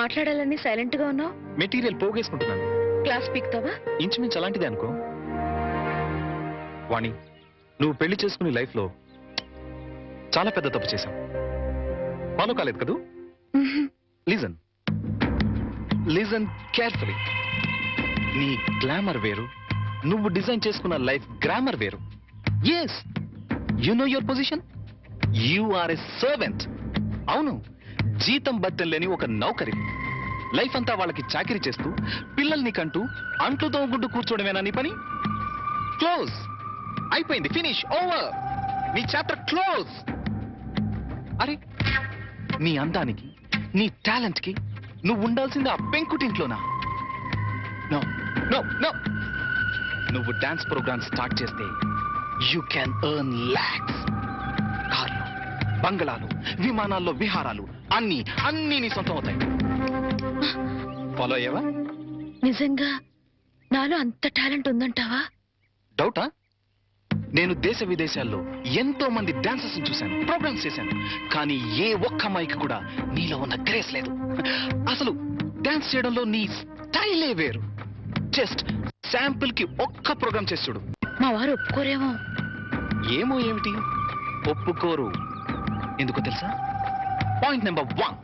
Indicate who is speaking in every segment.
Speaker 1: మాట్లాడాలని సైలెంట్ గా ఉన్నావు.
Speaker 2: మెటీరియల్ పోగేసుకుంటున్నాను.
Speaker 1: క్లాస్ పీక్తావా?
Speaker 2: ఇంచుమించు అలాంటిదే అనుకో. వాణి, నువ్వు పెళ్లి చేసుకునే లైఫ్ లో చాలా పెద్ద తప్పు చేశావు. ఫాలో కాలేదు కదూ? Listen listen carefully. నీ గ్లామర్ వేరు, నువ్వు డిజైన్ చేసుకున్న లైఫ్ గ్రామర్ వేరు. Yes, you know your position. You are a servant. అవును, జీతం బట్టం లేని ఒక నౌకరి. లైఫ్ అంతా వాళ్ళకి చాకరీ చేస్తూ పిల్లల్ని కంటూ అంట్లు తోగుంటూ కూర్చోవడమేనా నీ పని? క్లోజ్ అయిపోయింది, ఫినిష్, ఓవర్. నీ చాప్టర్ క్లోజ్. అరే, నీ అందానికి, నీ టాలెంట్ కి నువ్వు ఉండాల్సింది ఆ పెంకుటింట్లోనా? No no no. నువ్వు డాన్స్ ప్రోగ్రామ్ స్టార్ట్ చేస్తే యూ క్యాన్ ఎర్న్ లాక్స్. కార్లు, బంగళాలు, విమానాల్లో విహారాలు, అన్ని అన్ని నీ సొంతం అవుతాయి. ఫాలో అయ్యావా?
Speaker 1: నిజంగా నాలో అంత టాలెంట్ ఉందంటావా?
Speaker 2: డౌటా? నేను దేశ విదేశాల్లో ఎంతో మంది డాన్సర్స్ చూశాను, ప్రోగ్రామ్స్ చేశాను. కానీ ఏ ఒక్క అమ్మాయికి కూడా నీలో ఉన్న గ్రేస్ లేదు. అసలు డాన్స్ చేయడంలో నీ స్టైలే వేరు. జస్ట్ శాంపుల్ కి ఒక్క ప్రోగ్రామ్ చేసి చూడు.
Speaker 1: మా వారు ఒప్పుకోరేమో.
Speaker 2: ఏమో ఏమిటి, ఒప్పుకోరు. ఎందుకో తెలుసా? పాయింట్ నెంబర్ 1,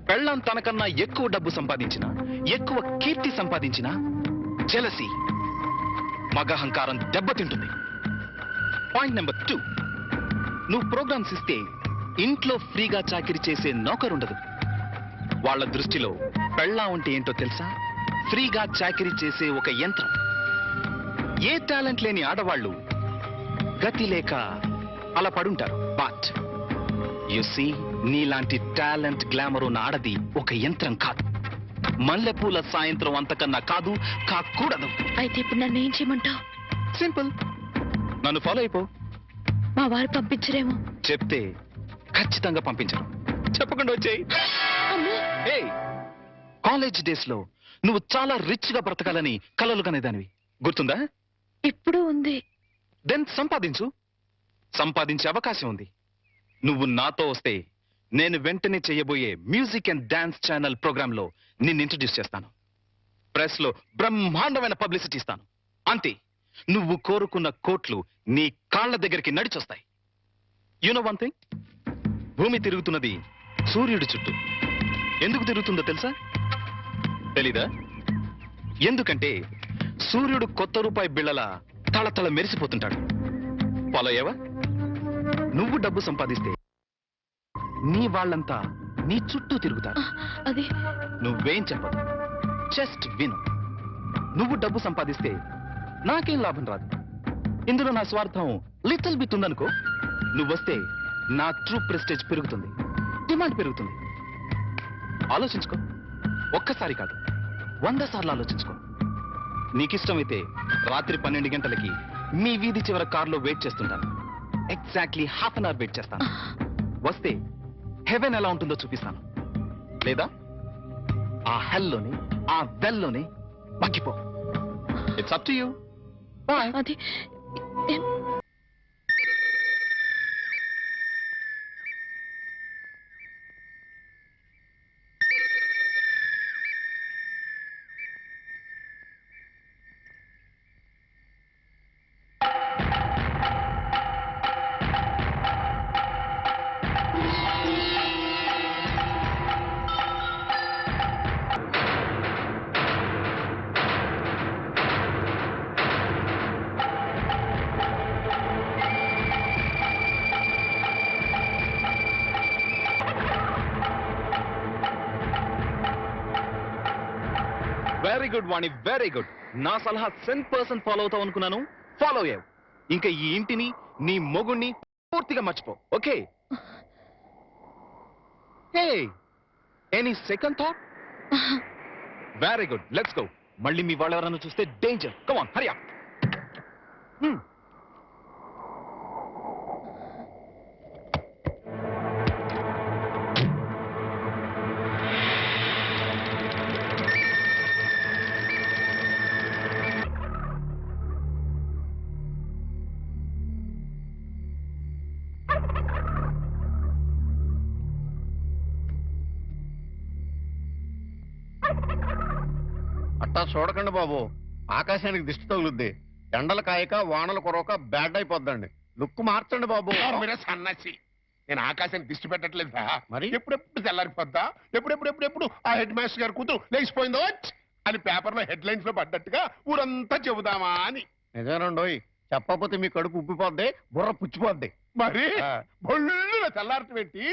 Speaker 2: పెళ్ళం తనకన్నా ఎక్కువ డబ్బు సంపాదించినా, ఎక్కువ కీర్తి సంపాదించినా జెలసీ, మగహంకారం దెబ్బతింటుంది. పాయింట్ నెంబర్ 2, నువ్వు ప్రోగ్రామ్స్ ఇస్తే ఇంట్లో ఫ్రీగా చాకిరీ చేసే నౌకరుండదు. వాళ్ళ దృష్టిలో పెళ్ళాం అంటే ఏంటో తెలుసా? ఫ్రీగా చాకిరీ చేసే ఒక యంత్రం. ఏ టాలెంట్ లేని ఆడవాళ్ళు గతి లేక అలా పడుంటారు. బట్ యు సీ, నీలాంటి టాలెంట్, గ్లామర్ ఉన్న ఆడది ఒక యంత్రం కాదు. మల్లెపూల సాయంత్రం అంతకన్నా కాదు, కాకూడదు.
Speaker 1: అయితే ఇప్పుడు నన్ను ఏం చేయమంటావు?
Speaker 2: సింపుల్, నన్ను ఫాలో అయిపో.
Speaker 1: మా వారు పంపించరేమో.
Speaker 2: చెప్తే ఖచ్చితంగా పంపించరు. చెప్పకుండా వచ్చేయి. ఏ, కాలేజ్ డేస్ లో నువ్వు చాలా రిచ్ గా బ్రతకాలని కలలు కనేదానివి, గుర్తుందా?
Speaker 1: ఇప్పుడు ఉంది.
Speaker 2: దెన్ సంపాదించు. సంపాదించే అవకాశం ఉంది. నువ్వు నాతో వస్తే నేను వెంటనే చేయబోయే music and dance channel programme లో నిన్ను ఇంట్రడ్యూస్ చేస్తాను. ప్రెస్ లో బ్రహ్మాండమైన పబ్లిసిటీ ఇస్తాను. అంతే, నువ్వు కోరుకున్న కోట్లు నీ కాళ్ల దగ్గరికి నడిచొస్తాయి. యు నో వన్ థింగ్, భూమి తిరుగుతున్నది సూర్యుడి చుట్టూ. ఎందుకు తిరుగుతుందో తెలుసా? తెలీదా? ఎందుకంటే సూర్యుడు కొత్త రూపాయి బిళ్ళల తళతళ మెరిసిపోతుంటాడు. ఫాలో అయ్యావా? నువ్వు డబ్బు సంపాదిస్తే నీ వాళ్ళంతా నీ చుట్టూ తిరుగుతారు.
Speaker 1: అది
Speaker 2: నువ్వేం చెప్పదు, జస్ట్ విను. నువ్వు డబ్బు సంపాదిస్తే నాకేం లాభం రాదు. ఇందులో నా స్వార్థం లిటిల్ బిట్ ఉందనుకో. నువ్వొస్తే నా ట్రూ ప్రెస్టేజ్ పెరుగుతుంది, డిమాండ్ పెరుగుతుంది. ఆలోచించుకో. ఒక్కసారి కాదు, 100 సార్లు ఆలోచించుకో. నీకిష్టమైతే రాత్రి 12 గంటలకి మీ వీధి చివర కార్లో వెయిట్ చేస్తుంటాను. Exactly half an hour wait చేస్తాను. వస్తే హెవెన్ ఎలా ఉంటుందో చూపిస్తాను. లేదా ఆ హెల్లోనే, ఆ వెల్లోనే మగ్గిపో. It's up to you. Bye.
Speaker 1: అది
Speaker 2: very good Vani, very good. నా సలహా 100% ఫాలో అవుతావు అనుకున్నాను. ఫాలో అయ్యావు. ఇంకా ఈ ఇంటిని, నీ మొగుణ్ణి పూర్తిగా మర్చిపో. Okay? Hey, any second thought? Very good, let's go. మళ్ళీ మీ వాళ్ళు ఎవరైనా చూస్తే danger. Come on, Hari up.
Speaker 3: అట్టా చూడకండి బాబు, ఆకాశానికి దిష్టి తగులుద్ది. ఎండలు కాయక వానలు కురవక బ్యాడ్ అయిపోద్దండి. లుక్ మార్చండి బాబు.
Speaker 4: మీరే సన్నాసి. నేను ఆకాశానికి దిష్టి పెట్టట్లేదా?
Speaker 3: మరి?
Speaker 4: ఎప్పుడెప్పుడు తెల్లారిపోద్దా, ఎప్పుడెప్పుడు ఆ హెడ్ మాస్టర్ గారు కూతురు లేచిపోయిందో అని పేపర్లో హెడ్ లైన్స్ లో పడ్డట్టుగా ఊరంతా చెబుదామా అని.
Speaker 3: నిజమేనండోయ్, చెప్పకపోతే మీ కడుపు ఉబ్బిపోద్ది, బుర్ర పుచ్చిపోద్ది.
Speaker 4: మరి
Speaker 3: ఆ.
Speaker 4: బొల్లు తెల్లారట పెట్టి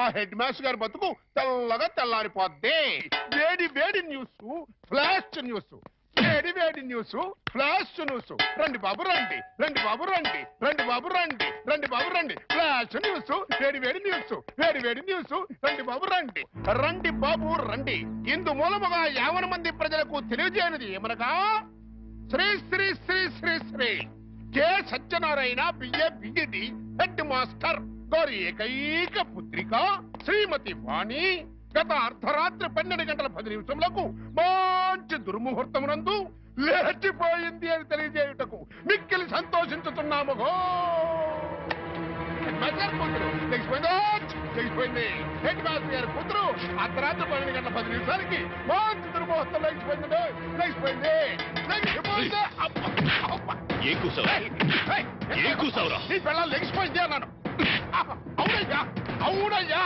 Speaker 4: ఆ హెడ్ మాస్టర్ గారి బతుకు తెల్లగా తెల్లారిపోద్ది. వేడి వేడి న్యూస్, ఫ్లాష్ న్యూస్, వేడి వేడి న్యూస్, ఫ్లాష్ న్యూస్. రండి బాబు రండి, రండి బాబు రండి, రండి బాబు రండి, రండి బాబు రండి. ఫ్లాష్ న్యూస్, వేడి వేడి న్యూస్, వేడి వేడి న్యూస్. రండి బాబు రండి, రండి బాబు రండి. ఇందు మూలముగా 50 మంది ప్రజలకు తెలియజేయనిది ఏమనగా, Shri Shri Shri Shri Shri K Satyanarayana BA BEd head master గారి ఏకైక పుత్రిక శ్రీమతి వాణి గత అర్ధరాత్రి 12 గంటల 10 నిమిషములకు మంచి దుర్ముహూర్తమునందు లేచిపోయింది అని తెలియజేయుటకు మిక్కిలి సంతోషించుతున్నాము. లేచిపోయింది. హెడ్ మాస్టర్ గారి కూతురు అర్ధరాత్రి 12 గంటల 10 నిమిషాలకి మంచి దుర్ముహూర్తం లేచిపోయింది. లేచిపోయింది.
Speaker 5: ఏం కూసావురా? ఏం కూసావురా?
Speaker 4: నీ పిల్లలు లెగిసిపోయింది అన్నాను. అవునయ్యా, అవునయ్యా,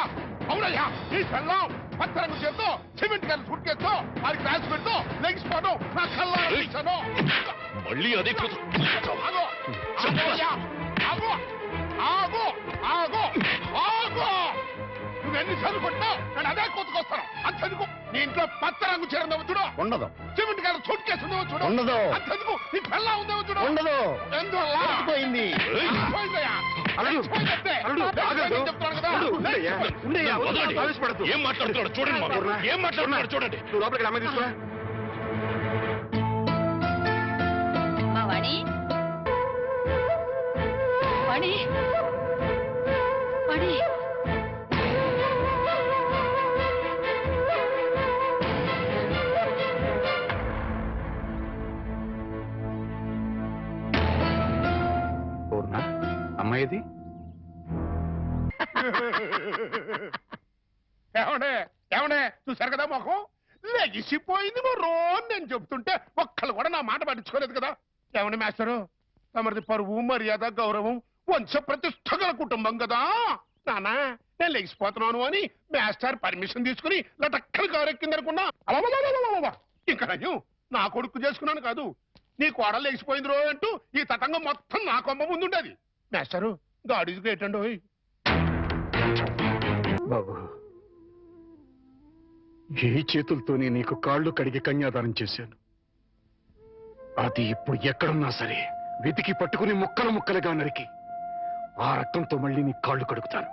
Speaker 4: అవునయ్యా. నీ పిల్లం పచ్చరంగు చేస్తూ సిమెంట్ కలిసి సుట్కేస్తూ అది క్లాస్ పెడుతూ లెగిసిపోను నా కల్లా ఇచ్చాను.
Speaker 5: మళ్ళీ అదే కూతురు.
Speaker 4: ఆగు, ఆగోయ్యా, ఆగు, ఆగు, ఆగు, ఆగు. నువ్వెన్నిసార్లు కొట్టినా నేను అదే కూతుకొస్తాను. అంతెందుకు నీ ఇంట్లో పచ్చ రంగు చీర ఉందేమో చూడు,
Speaker 3: ఉండదు.
Speaker 4: సిమెంట్ గారు సూట్ కేసు ఉందేమో చూడు,
Speaker 3: ఉండదు.
Speaker 4: అంతెందుకు నీ పిల్ల ఉందేమో చూడు,
Speaker 3: ఉండదు.
Speaker 4: ఎందువల్ల
Speaker 3: పోయింది.
Speaker 4: పోయిందయ్యా.
Speaker 2: అల్లుడు,
Speaker 4: పోయిందంటే.
Speaker 2: అల్లుడు, ఆగదు.
Speaker 4: చెప్తున్నాను కదా.
Speaker 2: అల్లుడు, ఉండయ్యా, ఉండయ్యా,
Speaker 5: వదలండి.
Speaker 2: ఆవేశపడద్దు.
Speaker 5: ఏం మాట్లాడుతున్నాడు చూడండి మామ. ఏం మాట్లాడుతున్నాడు చూడండి.
Speaker 2: నువ్వు లోపలికి అమ్మాయి తీసుకురా.
Speaker 1: మా వాణి, వాణి, వాణి.
Speaker 2: పూర్ణ, అమ్మాయిది
Speaker 4: ఏమండే ఏమండే చూశారు కదా మొఖం లెగిసిపోయింది రోజు నేను చెప్తుంటే ఒక్కళ్ళు కూడా నా మాట పట్టించుకోలేదు కదా. ఏమండి మాస్టరు, తమది పరువు మర్యాద గౌరవం వంశ ప్రతిష్ట గల కుటుంబం కదా. నానా నేను లెగిసిపోతున్నాను అని మాస్టర్ పర్మిషన్ తీసుకుని లటక్కలు కారెక్కింది అనుకున్నా. ఇంకా నయ్యం నా కొడుకు చేసుకున్నాను కాదు, నీ కోడలు లెగిసిపోయింది రో అంటూ ఈ తతంగం మొత్తం నా కొమ్మ ముందుండేది. మాస్టరు గాడ్ ఈజ్ గ్రేట్ అండి.
Speaker 6: బాబు, ఏ చేతులతోనే నీకు కాళ్ళు కడిగి కన్యాదానం చేశాను. అది ఇప్పుడు ఎక్కడున్నా సరే వెతికి పట్టుకుని ముక్కలు ముక్కలుగా నరికి ఆ రక్తంతో మళ్ళీ నీ కాళ్ళు కడుగుతాను.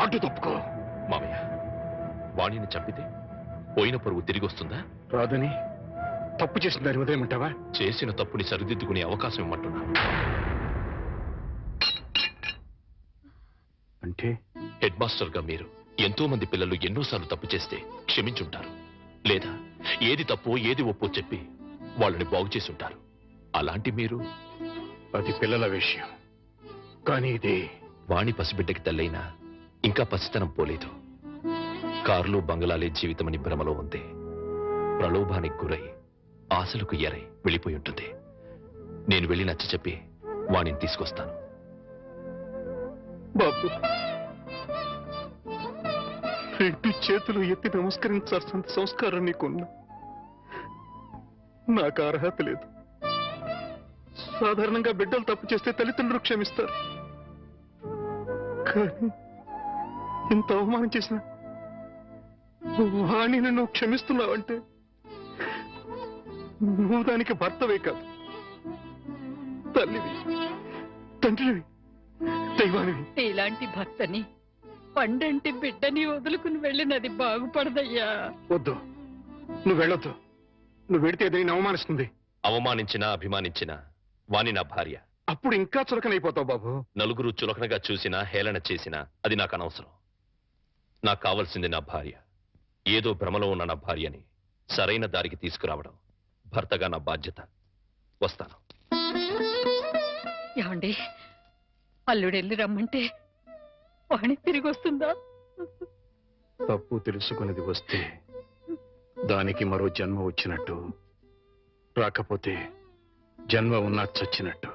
Speaker 6: అడ్డు తప్పుకో.
Speaker 5: మామయ్య, వాణిని చంపితే పోయిన పరువు తిరిగి వస్తుందా?
Speaker 6: రాదని తప్పు చేసిన దాని వదిలేమంటావా?
Speaker 5: చేసిన తప్పుని సరిదిద్దుకునే అవకాశం ఇమ్మంటున్నా.
Speaker 6: అంటే
Speaker 5: హెడ్ మాస్టర్ గా మీరు ఎంతో మంది పిల్లలు ఎన్నోసార్లు తప్పు చేస్తే క్షమించుంటారు, లేదా ఏది తప్పో ఏది ఒప్పో చెప్పి వాళ్ళని బాగు చేసి ఉంటారు. అలాంటి మీరు
Speaker 6: అది పిల్లల విషయం, కానీ ఇది
Speaker 5: వాణి పసిబిడ్డకి తల్లైనా ఇంకా పసితనం పోలేదు. కార్లు బంగళాలే జీవితమని భ్రమలో ఉంది. ప్రలోభానికి గురై ఆశలకు ఎరై వెళ్ళిపోయి ఉంటుంది. నేను వెళ్ళి నచ్చ చెప్పి వాణిని తీసుకొస్తాను.
Speaker 6: బాబు, రెండు చేతులు ఎత్తి నమస్కరించాల్సిన సంస్కారం నీకున్నా నాకు అర్హత లేదు. సాధారణంగా బిడ్డలు తప్పు చేస్తే తల్లిదండ్రులు క్షమిస్తారు, కానీ ఇంత అవమానం చేసిన వాణిని నువ్వు క్షమిస్తున్నావంటే నువ్వు దానికి భర్తవే కాదు, తల్లివి, తండ్రివి, దైవానివి.
Speaker 7: ఇలాంటి భర్తని పండంటి బిడ్డని వదులుకుని వెళ్ళినది బాగుపడదయ్యా.
Speaker 6: వద్దు, నువ్వు వెళ్ళొద్దు. నువ్వు వెడితే అది నేను అవమానిస్తుంది.
Speaker 5: అవమానించినా అభిమానించినా వాణి నా భార్య.
Speaker 6: అప్పుడు ఇంకా చులకనైపోతావు బాబు.
Speaker 5: నలుగురు చులకనగా చూసినా హేళన చేసినా అది నాకు అనవసరం. నాకు కావాల్సింది నా భార్య. ఏదో భ్రమలో ఉన్న నా భార్యని సరైన దారికి తీసుకురావడం భర్తగా నా బాధ్యత. వస్తాను.
Speaker 7: ఏమండి, అల్లుడెళ్ళి రమ్మంటే వాణి తిరిగి వస్తుందా?
Speaker 6: తప్పు తెలుసుకున్నది వస్తే దానికి మరో జన్మ వచ్చినట్టు రాకపోతే జన్మ ఉన్నా చచ్చినట్టు.